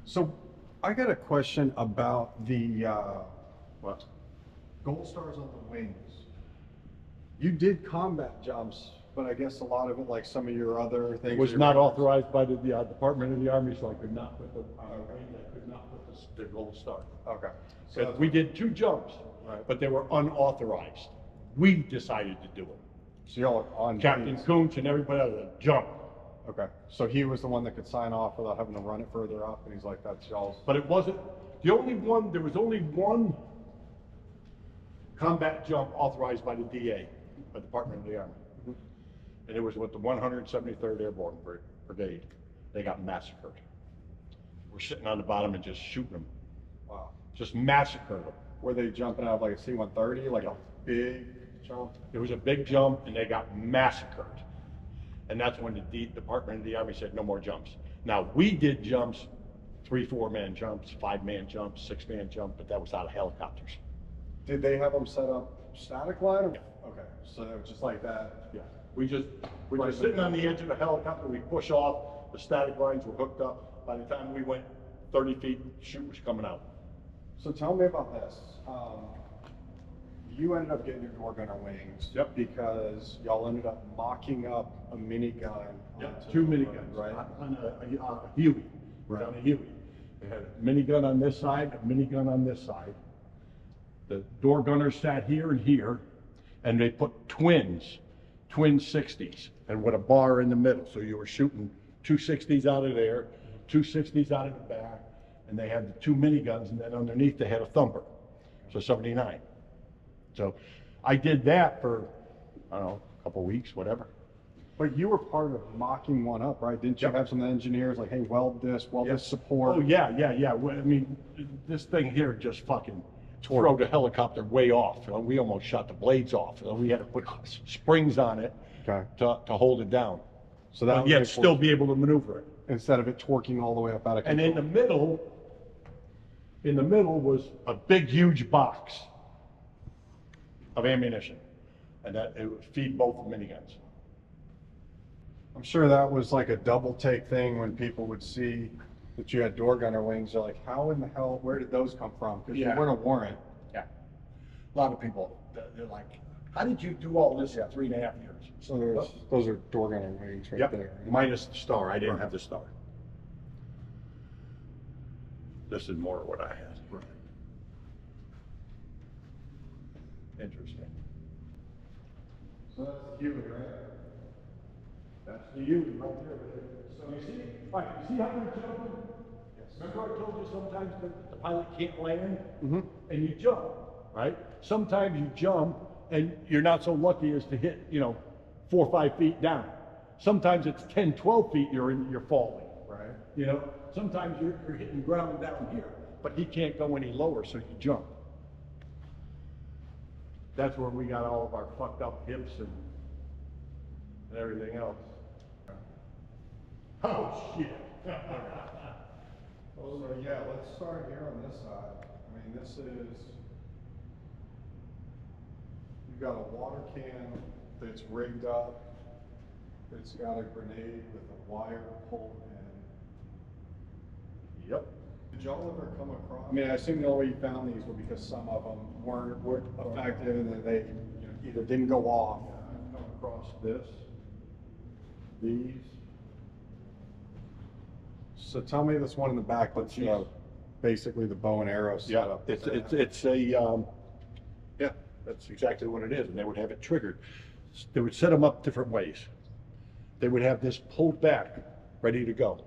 Speaker 5: So I got a question about the
Speaker 2: What?
Speaker 5: gold stars on the wings. You did combat jumps, but I guess a lot of it, like some of your other things,
Speaker 2: Was not authorized by the Department of the Army, so I could not put the, I could not put the gold star.
Speaker 5: Okay.
Speaker 2: Because we did 2 jumps,
Speaker 5: Right.
Speaker 2: but they were unauthorized. We decided to do it.
Speaker 5: So y'all are on
Speaker 2: Captain
Speaker 5: wings.
Speaker 2: Kuntz and everybody else, jump.
Speaker 5: Okay. So he was the one that could sign off without having to run it further up, and he's like, "That's y'all's."
Speaker 2: But it wasn't, there was only one combat jump authorized by the DA, by the Department of the Army. And it was with the 173rd Airborne Brigade. They got massacred. We're sitting on the bottom and just shooting them.
Speaker 5: Wow.
Speaker 2: Just massacred them.
Speaker 5: Were they jumping out of like a C-130, like a big jump?
Speaker 2: It was a big jump and they got massacred. And that's when the Department of the Army said no more jumps. Now, we did jumps, 3, 4-man jumps, 5-man jumps, 6-man jump, but that was out of helicopters.
Speaker 5: Did they have them set up static line? Or? Okay. So it was just like that.
Speaker 2: Yeah, we're just sitting on the edge of the helicopter, we push off, the static lines were hooked up. By the time we went 30 feet, chute was coming out.
Speaker 5: So tell me about this. You ended up getting your door gunner wings.
Speaker 2: Yep.
Speaker 5: Because y'all ended up mocking up a minigun.
Speaker 2: Yeah,
Speaker 5: onto
Speaker 2: 2
Speaker 5: the
Speaker 2: miniguns,
Speaker 5: wings,
Speaker 2: right?
Speaker 5: right?
Speaker 2: On a Huey,
Speaker 5: Right.
Speaker 2: on a Huey. They had a minigun on this side, a minigun on this side. The door gunners sat here and here, and they put twin 60s, and with a bar in the middle. So you were shooting 2 60s out of there, 2 60s out of the back, and they had the 2 miniguns, and then underneath they had a thumper, so 79. So I did that for, I don't know, a couple of weeks, whatever.
Speaker 5: But you were part of mocking one up, right? Didn't you
Speaker 2: Yep.
Speaker 5: have some engineers like, hey, weld this support?
Speaker 2: Oh, yeah. Well, I mean, this thing here just fucking throw the helicopter way off. We almost shot the blades off. We had to put springs on it
Speaker 5: Okay.
Speaker 2: to hold it down.
Speaker 5: So that
Speaker 2: But
Speaker 5: was
Speaker 2: yet
Speaker 5: like
Speaker 2: still be able to maneuver it.
Speaker 5: instead of it torquing all the way up out of
Speaker 2: And
Speaker 5: control.
Speaker 2: in the middle was a big, huge box of ammunition. And that it would feed both miniguns.
Speaker 5: I'm sure that was like a double take thing when people would see that you had door gunner wings. They're like, how in the hell, where did those come from? Because
Speaker 2: Yeah.
Speaker 5: you weren't a warrant.
Speaker 2: Yeah. A lot of people, they're like, how did you do all this in 3.5 years?
Speaker 5: So those are door gunner wings right
Speaker 2: Yep,
Speaker 5: there.
Speaker 2: minus the star. I didn't have the star. This is more what I had.
Speaker 5: Right.
Speaker 2: Interesting.
Speaker 5: So that's the Huey, right?
Speaker 2: That's the Huey right there. So you see, all right, you see how they're jumping?
Speaker 5: Yes.
Speaker 2: Remember I told you sometimes the pilot can't land?
Speaker 5: Mm-hmm.
Speaker 2: And you jump, right? Sometimes you jump and you're not so lucky as to hit, 4 or 5 feet down. Sometimes it's 10, 12 feet you're falling.
Speaker 5: Right.
Speaker 2: Sometimes you're hitting ground down here, but he can't go any lower, so you jump. That's where we got all of our fucked up hips and everything else. Oh shit.
Speaker 5: So yeah, let's start here on this side. I mean, this is, you've got a water can that's rigged up. It's got a grenade with a wire pull in.
Speaker 2: Yep.
Speaker 5: Did y'all ever come across? I mean, I assume the only way you found these were because some of them weren't effective and that they either didn't go off.
Speaker 2: I've come across these.
Speaker 5: So tell me this one in the back that's basically the bow and arrow
Speaker 2: Yeah,
Speaker 5: setup.
Speaker 2: it's a, yeah, that's exactly what it is, and they would have it triggered. They would set them up different ways. they would have this pulled back, ready to go,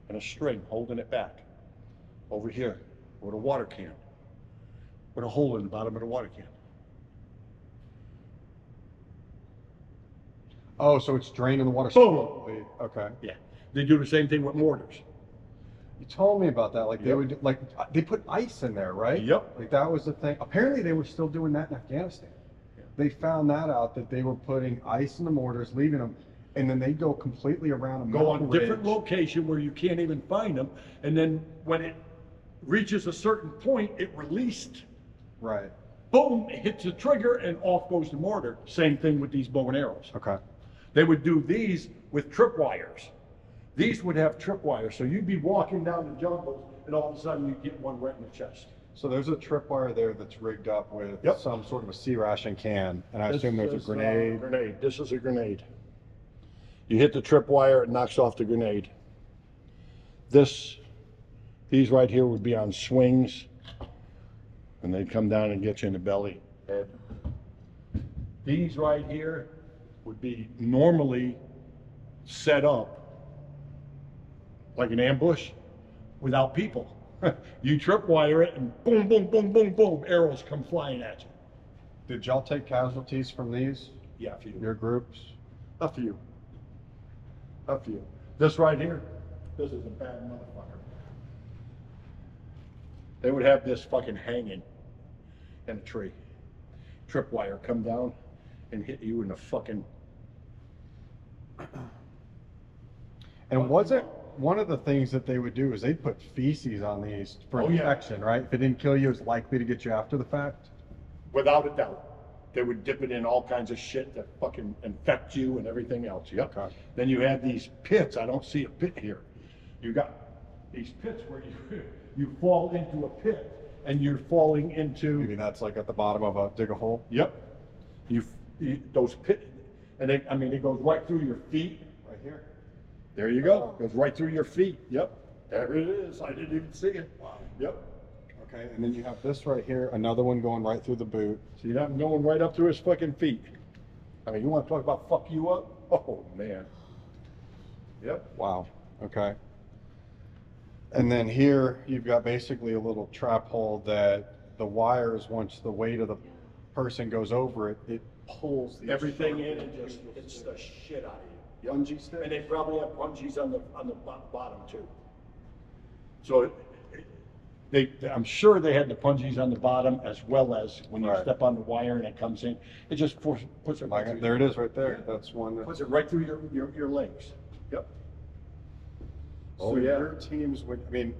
Speaker 2: and a string holding it back. Over here, with a water can, with a hole in the bottom of the water can.
Speaker 5: Oh, so it's draining the water
Speaker 2: Boom.
Speaker 5: slowly. Okay.
Speaker 2: Yeah, they do the same thing with mortars.
Speaker 5: You told me about that. Like they
Speaker 2: Yep.
Speaker 5: would, like they put ice in there, right?
Speaker 2: Yep.
Speaker 5: Like that was the thing. Apparently, they were still doing that in Afghanistan.
Speaker 2: Yeah.
Speaker 5: They found that out that they were putting ice in the mortars, leaving them, and then they go completely around a
Speaker 2: Go
Speaker 5: mountain
Speaker 2: on different
Speaker 5: ridge.
Speaker 2: location where you can't even find them, and then when it reaches a certain point, it released.
Speaker 5: Right.
Speaker 2: Boom! It hits the trigger, and off goes the mortar. Same thing with these bow and arrows.
Speaker 5: Okay.
Speaker 2: They would do these with tripwires. These would have tripwires, so you'd be walking down the jungle, and all of a sudden you'd get one right in the chest.
Speaker 5: So there's a tripwire there that's rigged up with
Speaker 2: Yep.
Speaker 5: some sort of a sea ration can, and I assume there's
Speaker 2: This
Speaker 5: a
Speaker 2: is,
Speaker 5: grenade.
Speaker 2: Grenade. This is a grenade. You hit the tripwire, it knocks off the grenade. These right here would be on swings, and they'd come down and get you in the belly. Head. These right here would be normally set up like an ambush without people. You tripwire it, and boom, boom, boom, boom, boom, arrows come flying at you.
Speaker 5: Did y'all take casualties from these?
Speaker 2: Yeah, a few.
Speaker 5: Your groups?
Speaker 2: A few. A few. This right here, this is a bad motherfucker. They would have this fucking hanging in a tree. Tripwire come down and hit you in the fucking.
Speaker 5: And wasn't one of the things that they would do is they'd put feces on these for
Speaker 2: Oh, yeah.
Speaker 5: infection, right? If it didn't kill you, it was likely to get you after the fact.
Speaker 2: Without a doubt. They would dip it in all kinds of shit that fucking infect you and everything else. Yep.
Speaker 5: Okay.
Speaker 2: Then you have these pits. I don't see a pit here. You got these pits where you fall into a pit and you're falling into.
Speaker 5: Maybe that's like at the bottom of a dig a hole.
Speaker 2: Yep. You those pit, and it goes right through your feet.
Speaker 5: Right here.
Speaker 2: There you go. Goes right through your feet. Yep. There it is. I didn't even see it. Wow. Yep.
Speaker 5: Okay, and then you have this right here, another one going right through the boot.
Speaker 2: See that one going right up through his fucking feet. I mean, you want to talk about fuck you up? Oh man. Yep.
Speaker 5: Wow. Okay. And then here you've got basically a little trap hole that the wires, once the weight of the person goes over it, it pulls the
Speaker 2: Everything in and just hits the shit out of you. Yep.
Speaker 5: Bungee stick?
Speaker 2: And they probably have bungees on the bottom too. So I'm sure they had the bungees on the bottom as well as when you
Speaker 5: Right.
Speaker 2: step on the wire and it comes in. It just puts it right through.
Speaker 5: There it is right there. That's one that.
Speaker 2: Puts it right through your legs. Yep.
Speaker 5: So
Speaker 2: Oh, yeah.
Speaker 5: your teams would, I mean,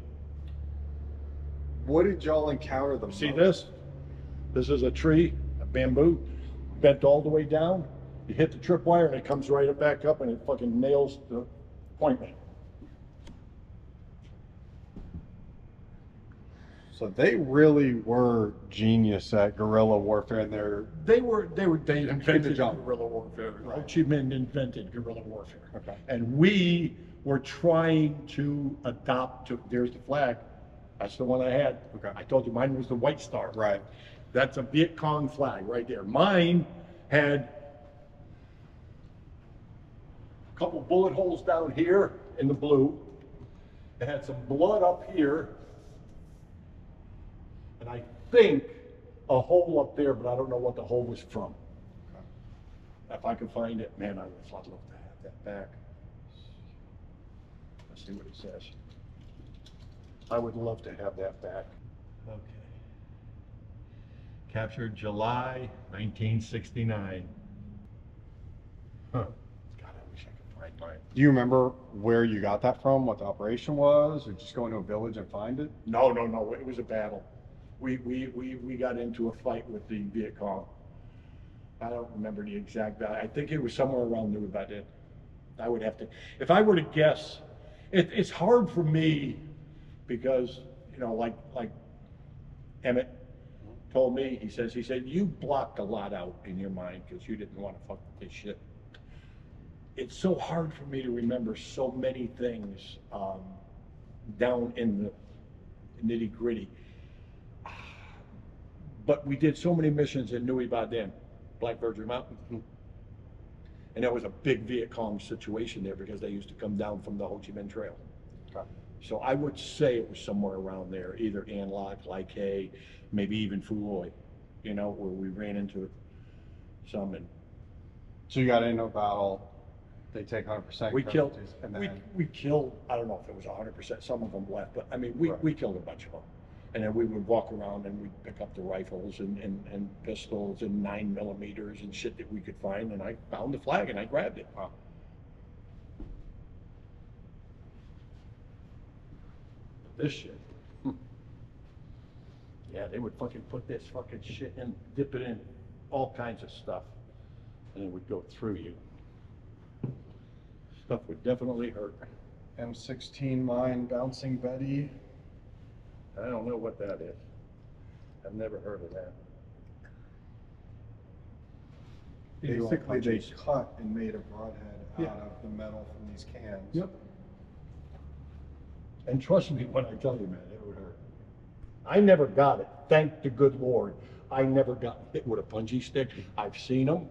Speaker 5: what did y'all encounter the
Speaker 2: See
Speaker 5: most?
Speaker 2: this? This is a tree, a bamboo, bent all the way down. You hit the tripwire and it comes right back up and it fucking nails the appointment.
Speaker 5: So they really were genius at guerrilla warfare, and
Speaker 2: They invented
Speaker 5: job.
Speaker 2: guerrilla warfare.
Speaker 5: Right.
Speaker 2: Ho Chi Minh invented guerrilla warfare.
Speaker 5: Okay.
Speaker 2: And we were trying to adopt to, there's the flag. That's the one I had.
Speaker 5: Okay.
Speaker 2: I told you mine was the White Star.
Speaker 5: right.
Speaker 2: That's a Viet Cong flag right there. Mine had a couple bullet holes down here in the blue. It had some blood up here. And I think a hole up there, but I don't know what the hole was from. If I could find it, man, I'd love to have that back. Let's see what it says. I would love to have that back. Okay. Captured July 1969. Huh. God, I wish I could find mine.
Speaker 5: Do you remember where you got that from, what the operation was, or just go into a village and find it?
Speaker 2: No, it was a battle. We got into a fight with the Viet Cong. I don't remember the exact value. I think it was somewhere around New Badin. I would have to, if I were to guess, it's hard for me because, you know, like Emmett told me, he said, you blocked a lot out in your mind because you didn't want to fuck with this shit. It's so hard for me to remember so many things down in the nitty gritty. But we did so many missions in Nui Ba Din, Black Virgin Mountain. And there was a big Viet Cong situation there because they used to come down from the Ho Chi Minh Trail.
Speaker 5: Okay.
Speaker 2: So I would say it was somewhere around there, either An Lac, Lai Khe, maybe even Phu Loi, you know, where we ran into some, and
Speaker 5: So you got into a battle, they take 100%
Speaker 2: we killed,
Speaker 5: casualties, and then
Speaker 2: we killed, I don't know if it was 100%, some of them left, but I mean,
Speaker 5: Right.
Speaker 2: we killed a bunch of them. And then we would walk around and we'd pick up the rifles and pistols and 9mm and shit that we could find, and I found the flag and I grabbed it.
Speaker 5: Wow.
Speaker 2: This shit. Yeah, they would fucking put this fucking shit and dip it in all kinds of stuff, and it would go through you. Stuff would definitely hurt.
Speaker 5: M16 mine bouncing Betty.
Speaker 2: I don't know what that is. I've never heard of that. These are all
Speaker 5: Basically, they
Speaker 2: punches.
Speaker 5: cut and made a broadhead
Speaker 2: Yeah.
Speaker 5: out of the metal from these cans.
Speaker 2: Yep. And trust me when I tell you, man, it would hurt. I never got it. Thank the good Lord. I never got hit with a punji stick. I've seen them.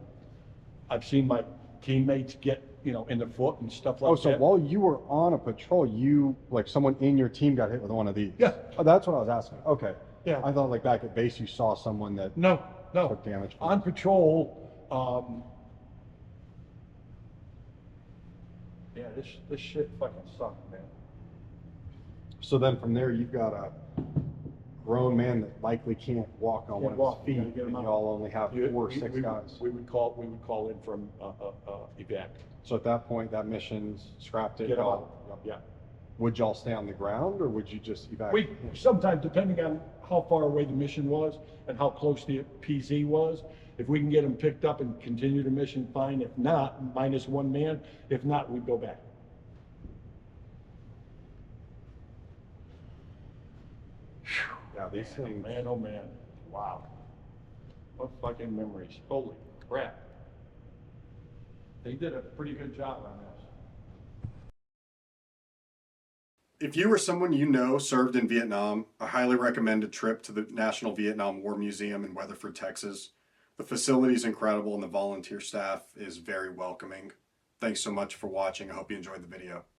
Speaker 2: I've seen my teammates get, you know, in the foot and stuff like
Speaker 5: Oh,
Speaker 2: that.
Speaker 5: so while you were on a patrol, you, like someone in your team got hit with one of these?
Speaker 2: Yeah.
Speaker 5: Oh, that's what I was asking. Okay.
Speaker 2: Yeah.
Speaker 5: I thought like back at base you saw someone that
Speaker 2: No, no.
Speaker 5: took damage from
Speaker 2: On
Speaker 5: this.
Speaker 2: patrol, yeah, this shit fucking sucked, man.
Speaker 5: So then from there, you've got a grown man that likely can't walk on
Speaker 2: Can't
Speaker 5: one
Speaker 2: walk.
Speaker 5: of
Speaker 2: You
Speaker 5: his
Speaker 2: gotta
Speaker 5: feet,
Speaker 2: get him
Speaker 5: and
Speaker 2: out.
Speaker 5: y'all only have
Speaker 2: You-
Speaker 5: 4 or
Speaker 2: we-
Speaker 5: 6
Speaker 2: we-
Speaker 5: guys.
Speaker 2: We would call in from evac.
Speaker 5: So at that point, that mission's scrapped it.
Speaker 2: Get them
Speaker 5: y'all-
Speaker 2: out. Yeah.
Speaker 5: Would y'all stay on the ground, or would you just evacuate?
Speaker 2: We, sometimes, depending on how far away the mission was and how close the PZ was, if we can get them picked up and continue the mission, fine. If not, minus one man. If not, we'd go back.
Speaker 5: Yeah, these things.
Speaker 2: Man, oh man, wow. What fucking memories. Holy crap. They did a pretty good job on this.
Speaker 1: If you or someone you know served in Vietnam, I highly recommend a trip to the National Vietnam War Museum in Weatherford, Texas. The facility is incredible and the volunteer staff is very welcoming. Thanks so much for watching. I hope you enjoyed the video.